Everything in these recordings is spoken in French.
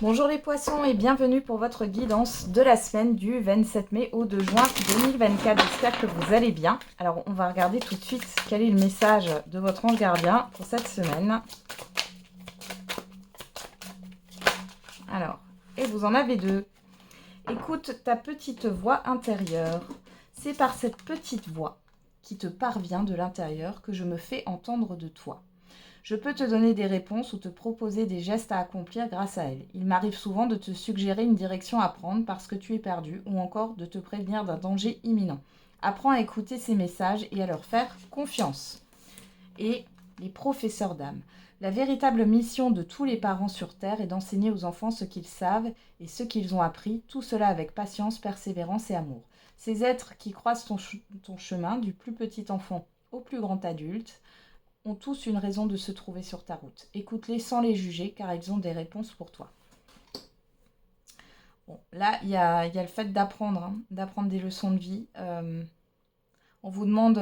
Bonjour les poissons et bienvenue pour votre guidance de la semaine du 27 mai au 2 juin 2024. J'espère que vous allez bien. Alors on va regarder tout de suite quel est le message de votre ange gardien pour cette semaine. Alors, et vous en avez deux. Écoute ta petite voix intérieure. C'est par cette petite voix qui te parvient de l'intérieur que je me fais entendre de toi. Je peux te donner des réponses ou te proposer des gestes à accomplir grâce à elle. Il m'arrive souvent de te suggérer une direction à prendre parce que tu es perdu ou encore de te prévenir d'un danger imminent. Apprends à écouter ces messages et à leur faire confiance. Et les professeurs d'âme. La véritable mission de tous les parents sur Terre est d'enseigner aux enfants ce qu'ils savent et ce qu'ils ont appris, tout cela avec patience, persévérance et amour. Ces êtres qui croisent ton chemin, du plus petit enfant au plus grand adulte, ont tous une raison de se trouver sur ta route. Écoute-les sans les juger, car ils ont des réponses pour toi. Bon, là, il y a le fait d'apprendre, d'apprendre des leçons de vie. On vous demande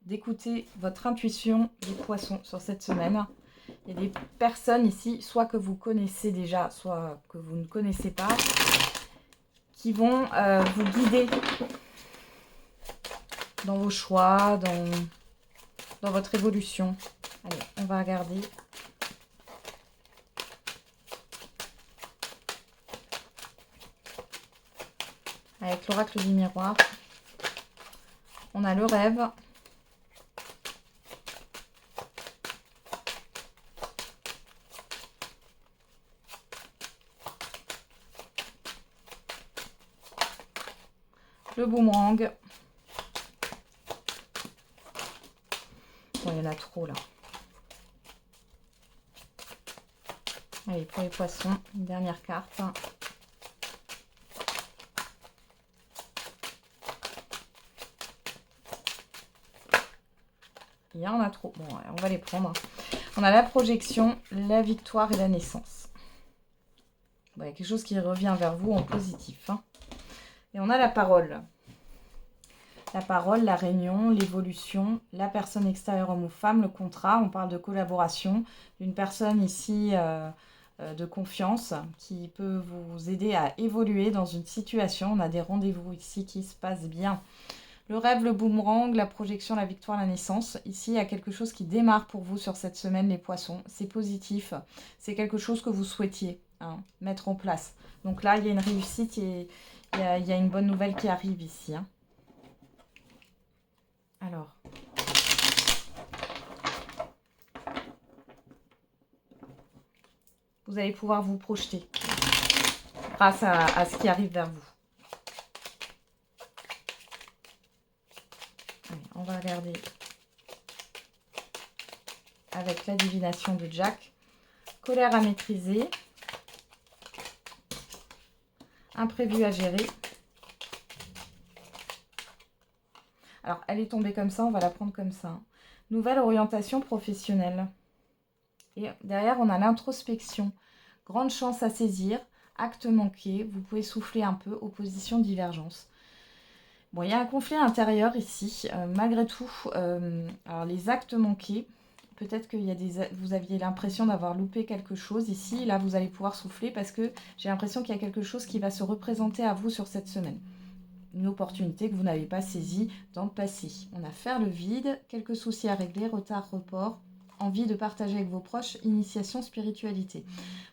d'écouter votre intuition des poissons sur cette semaine. Il y a des personnes ici, soit que vous connaissez déjà, soit que vous ne connaissez pas, qui vont vous guider dans vos choix, dans votre évolution. Allez, on va regarder. Avec l'oracle du miroir, on a le rêve. Le boomerang. Bon, il y en a trop là. Allez, pour les poissons, une dernière carte. Il y en a trop. Bon, on va les prendre. On a la projection, la victoire et la naissance. Bon, il y a quelque chose qui revient vers vous en positif. Et on a la parole. La parole, la réunion, l'évolution, la personne extérieure homme ou femme, le contrat. On parle de collaboration, d'une personne ici de confiance qui peut vous aider à évoluer dans une situation. On a des rendez-vous ici qui se passent bien. Le rêve, le boomerang, la projection, la victoire, la naissance. Ici, il y a quelque chose qui démarre pour vous sur cette semaine, les poissons. C'est positif. C'est quelque chose que vous souhaitiez mettre en place. Donc là, il y a une réussite et il y a une bonne nouvelle qui arrive ici. Alors. Vous allez pouvoir vous projeter grâce à ce qui arrive vers vous. Allez, on va regarder avec la divination de Jack. Colère à maîtriser. Imprévu à gérer. Alors, elle est tombée comme ça, on va la prendre comme ça. Nouvelle orientation professionnelle. Et derrière, on a l'introspection. Grande chance à saisir. Acte manqué. Vous pouvez souffler un peu. Opposition, divergence. Bon, il y a un conflit intérieur ici. Malgré tout, alors les actes manqués, peut-être que vous aviez l'impression d'avoir loupé quelque chose ici. Là, vous allez pouvoir souffler parce que j'ai l'impression qu'il y a quelque chose qui va se représenter à vous sur cette semaine. Une opportunité que vous n'avez pas saisie dans le passé. On a faire le vide, quelques soucis à régler, retard, report, envie de partager avec vos proches, initiation, spiritualité.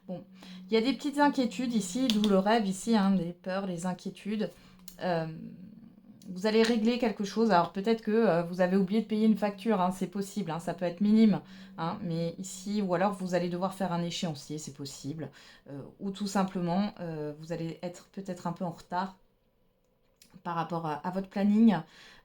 Bon, il y a des petites inquiétudes ici, d'où le rêve ici, les peurs, les inquiétudes. Vous allez régler quelque chose. Alors peut-être que vous avez oublié de payer une facture, c'est possible, ça peut être minime. Mais ici, ou alors vous allez devoir faire un échéancier, c'est possible. Ou tout simplement, vous allez être peut-être un peu en retard par rapport à votre planning.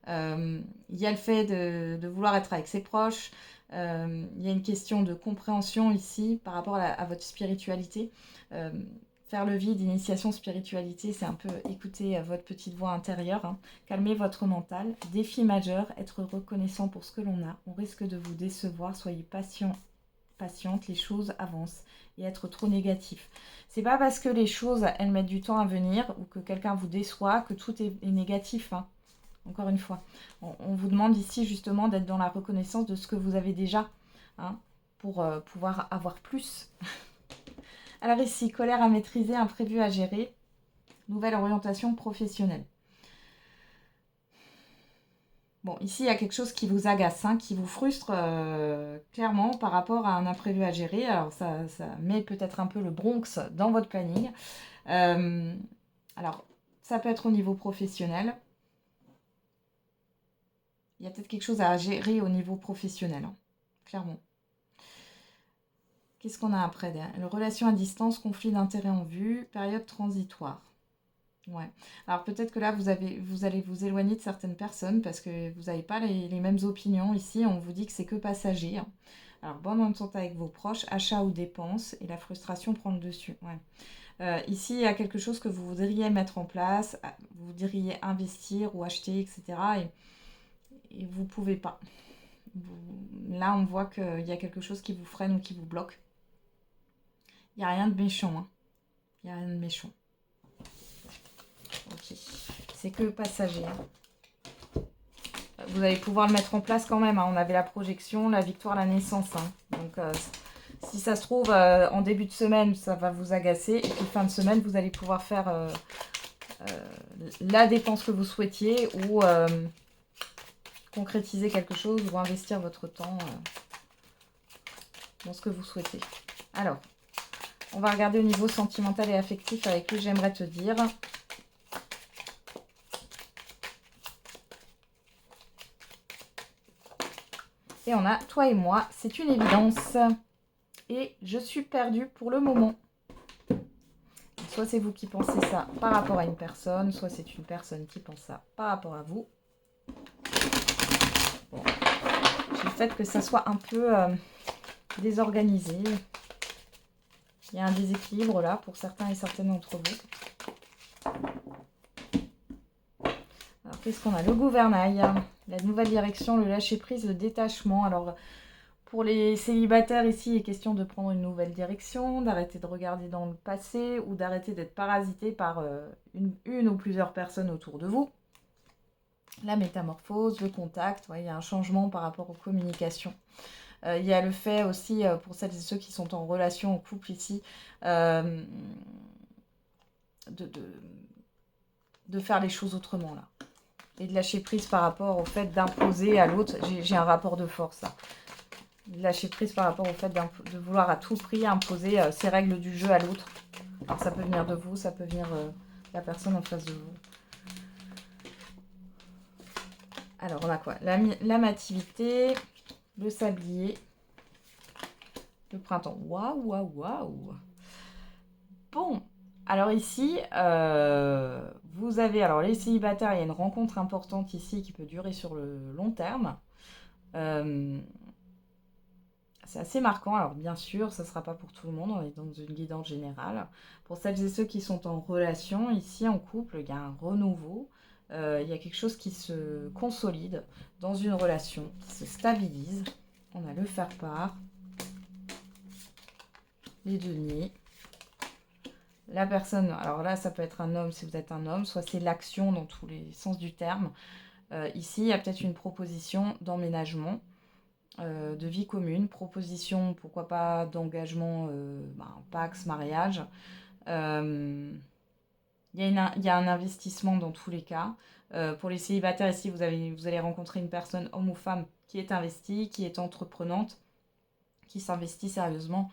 Il y a le fait de vouloir être avec ses proches. Il y a une question de compréhension ici par rapport à votre spiritualité. Faire le vide, initiation, spiritualité, c'est un peu écouter votre petite voix intérieure. Calmer votre mental. Défi majeur, être reconnaissant pour ce que l'on a. On risque de vous décevoir. Soyez patiente, les choses avancent. Et être trop négatif. C'est pas parce que les choses, elles mettent du temps à venir ou que quelqu'un vous déçoit que tout est négatif. Encore une fois, on vous demande ici justement d'être dans la reconnaissance de ce que vous avez déjà pour pouvoir avoir plus. Alors ici, colère à maîtriser, imprévu à gérer, nouvelle orientation professionnelle. Bon, ici, il y a quelque chose qui vous agace, hein, qui vous frustre clairement par rapport à un imprévu à gérer. Alors, ça met peut-être un peu le Bronx dans votre planning. Alors, ça peut être au niveau professionnel. Il y a peut-être quelque chose à gérer au niveau professionnel, hein, clairement. Qu'est-ce qu'on a après derrière? Relation à distance, conflit d'intérêts en vue, période transitoire. Ouais. Alors peut-être que là, vous allez vous éloigner de certaines personnes parce que vous n'avez pas les mêmes opinions. Ici, on vous dit que c'est que passager, hein. Alors, bonne entente avec vos proches, achats ou dépenses, et la frustration prend le dessus. Ouais. Ici, il y a quelque chose que vous voudriez mettre en place, vous voudriez investir ou acheter, etc. Et vous ne pouvez pas. Là, on voit qu'il y a quelque chose qui vous freine ou qui vous bloque. Il n'y a rien de méchant, hein. Il n'y a rien de méchant. Ok. C'est que passager, hein. Vous allez pouvoir le mettre en place quand même, hein. On avait la projection, la victoire, la naissance, hein. Donc, si ça se trouve, en début de semaine, ça va vous agacer. Et puis, fin de semaine, vous allez pouvoir faire la dépense que vous souhaitiez ou concrétiser quelque chose ou investir votre temps dans ce que vous souhaitez. Alors, on va regarder au niveau sentimental et affectif avec qui j'aimerais te dire. Et on a toi et moi, c'est une évidence. Et je suis perdue pour le moment. Soit c'est vous qui pensez ça par rapport à une personne, soit c'est une personne qui pense ça par rapport à vous. Bon. J'ai le fait que ça soit un peu désorganisé. Il y a un déséquilibre là pour certains et certaines d'entre vous. Alors qu'est-ce qu'on a? Le gouvernail, la nouvelle direction, le lâcher-prise, le détachement. Alors pour les célibataires ici, il est question de prendre une nouvelle direction, d'arrêter de regarder dans le passé ou d'arrêter d'être parasité par une ou plusieurs personnes autour de vous. La métamorphose, le contact, ouais, il y a un changement par rapport aux communications. Il y a le fait aussi, pour celles et ceux qui sont en relation, en couple ici, de faire les choses autrement là. Et de lâcher prise par rapport au fait d'imposer à l'autre. J'ai un rapport de force là. Lâcher prise par rapport au fait de vouloir à tout prix imposer ses règles du jeu à l'autre. Alors ça peut venir de vous, ça peut venir de la personne en face de vous. Alors on a quoi? L'amativité, le sablier, le printemps. Waouh, waouh, waouh. Bon, alors ici, vous avez, alors les célibataires, il y a une rencontre importante ici qui peut durer sur le long terme. C'est assez marquant. Alors bien sûr, ça ne sera pas pour tout le monde, on est dans une guidance générale. Pour celles et ceux qui sont en relation, ici en couple, il y a un renouveau. Il y a quelque chose qui se consolide dans une relation, qui se stabilise. On a le faire-part, les deniers. La personne, alors là, ça peut être un homme si vous êtes un homme, soit c'est l'action dans tous les sens du terme. Ici, il y a peut-être une proposition d'emménagement. De vie commune, proposition, pourquoi pas, d'engagement, Pax, mariage. Il y a un investissement dans tous les cas. Pour les célibataires ici, vous allez rencontrer une personne, homme ou femme, qui est investie, qui est entreprenante, qui s'investit sérieusement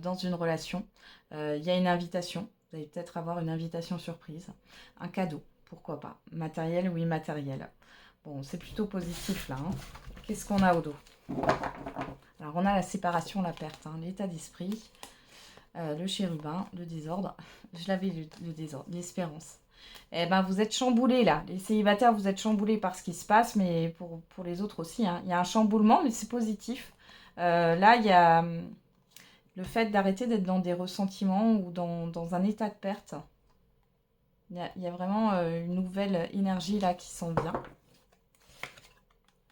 dans une relation. Il y a une invitation, vous allez peut-être avoir une invitation surprise, un cadeau, pourquoi pas, matériel ou immatériel. Bon, c'est plutôt positif là, hein. Qu'est-ce qu'on a au dos? Alors, on a la séparation, la perte, hein, l'état d'esprit, le chérubin, le désordre. Je l'avais lu, le désordre, l'espérance. Eh ben, vous êtes chamboulés, là. Les célibataires, vous êtes chamboulés par ce qui se passe, mais pour les autres aussi, hein. Il y a un chamboulement, mais c'est positif. Là, il y a le fait d'arrêter d'être dans des ressentiments ou dans un état de perte. Il y a vraiment une nouvelle énergie, là, qui s'en vient.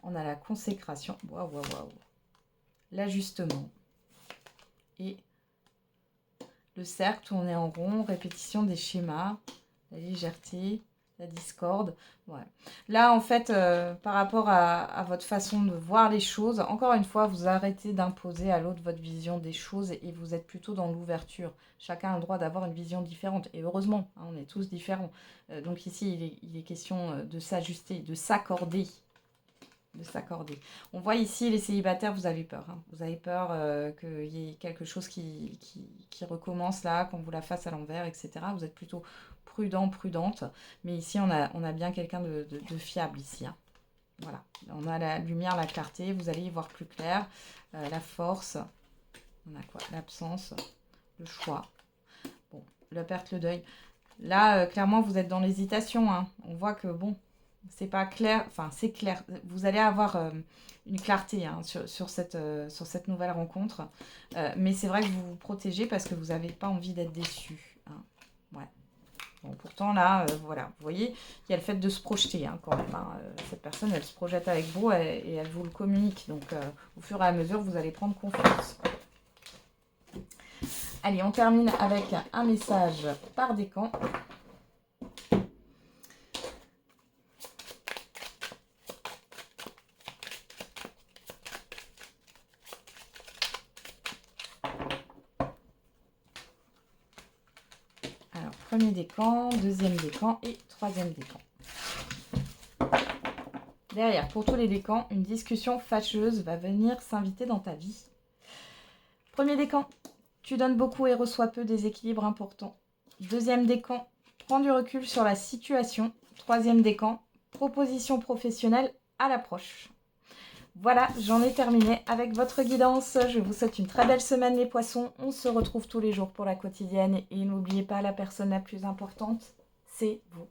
On a la consécration. Waouh, waouh, waouh. L'ajustement et le cercle tourné en rond, répétition des schémas, la légèreté, la discorde. Ouais. Là, en fait, par rapport à votre façon de voir les choses, encore une fois, vous arrêtez d'imposer à l'autre votre vision des choses et vous êtes plutôt dans l'ouverture. Chacun a le droit d'avoir une vision différente. Et heureusement, hein, on est tous différents. Donc ici, il est question de s'ajuster, de s'accorder. De s'accorder. On voit ici, les célibataires, vous avez peur. Hein. Vous avez peur qu'il y ait quelque chose qui recommence là, qu'on vous la fasse à l'envers, etc. Vous êtes plutôt prudent, prudente. Mais ici, on a bien quelqu'un de fiable ici. Hein. Voilà. On a la lumière, la clarté. Vous allez y voir plus clair. La force. On a quoi? L'absence. Le choix. Bon, la perte, le deuil. Là, clairement, vous êtes dans l'hésitation. Hein. On voit que, bon, c'est pas clair, enfin c'est clair. Vous allez avoir une clarté hein, sur cette nouvelle rencontre. Mais c'est vrai que vous vous protégez parce que vous n'avez pas envie d'être déçu. Hein. Ouais. Bon, pourtant là, voilà, vous voyez, il y a le fait de se projeter hein, quand même. Hein. Cette personne, elle se projette avec vous et elle vous le communique. Donc au fur et à mesure, vous allez prendre confiance. Allez, on termine avec un message par décan. Alors, premier décan, deuxième décan et troisième décan. Derrière, pour tous les décans, une discussion fâcheuse va venir s'inviter dans ta vie. Premier décan, tu donnes beaucoup et reçois peu, déséquilibre important. Deuxième décan, prends du recul sur la situation. Troisième décan, proposition professionnelle à l'approche. Voilà, j'en ai terminé avec votre guidance. Je vous souhaite une très belle semaine les poissons. On se retrouve tous les jours pour la quotidienne. Et n'oubliez pas, la personne la plus importante, c'est vous.